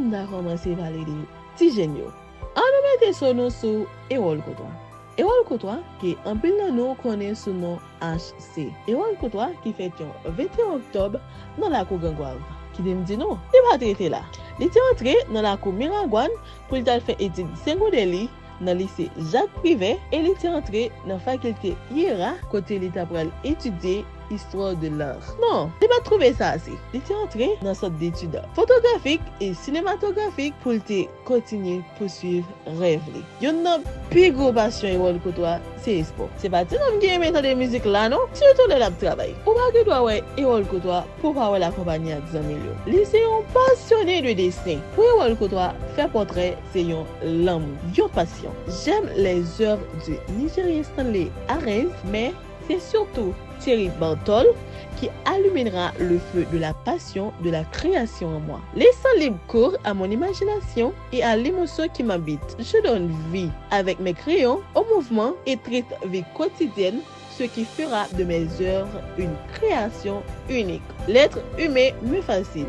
m'a commencé à parler de petit génio. On nous mettait son nom sur Erol Côtois. Erol Côtois, qui en pile nous connaît sous nom HC. Erol Côtois, qui fait le 21 octobre dans la cour Gangouave. Qui me dit non, il va traiter là. Il est entré dans la cour Miragouane pour faire études secondaires dans le lycée Jacques Privé et il est entré dans la faculté IERA côté l'état pour étudier histoire de l'art. Non, il va trouver ça assez. Il est entré dans cette d'études photographiques et cinématographiques pour continuer poursuivre rêve. Il y a une plus grosse passion Erol Côtois, c'est sport. C'est pas tout le monde qui aime entendre de musique là non, surtout le travail. Ou pas que doit ouais Erol Côtois pour pas la compagnie à 10 millions. Les un passionné de dessin. Pour Erol Côtois, faire portrait c'est l'amour, une passion. J'aime les œuvres du Nigérien Stanley Arez, mais c'est surtout Thierry Bartol qui allumera le feu de la passion de la création en moi. Laissant libre cours à mon imagination et à l'émotion qui m'habite. Je donne vie avec mes crayons au mouvement et traite vie quotidienne, ce qui fera de mes œuvres une création unique. L'être humain me fascine.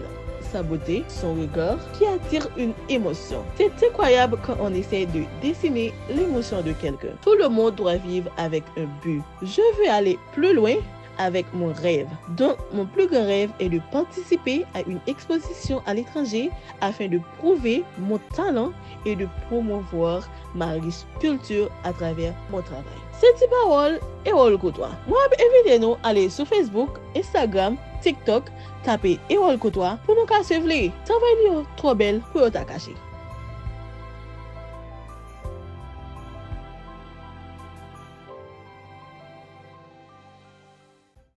Sa beauté, son regard qui attire une émotion. C'est incroyable quand on essaie de dessiner l'émotion de quelqu'un. Tout le monde doit vivre avec un but. Je veux aller plus loin avec mon rêve. Donc, mon plus grand rêve est de participer à une exposition à l'étranger afin de prouver mon talent et de promouvoir ma riche culture à travers mon travail. Cette parole est Erol Côtois. Moi, invitez-nous à aller sur Facebook, Instagram, TikTok, tapez Erol Côtois pour nous suivre. Ça va être trop belle pour vous cacher.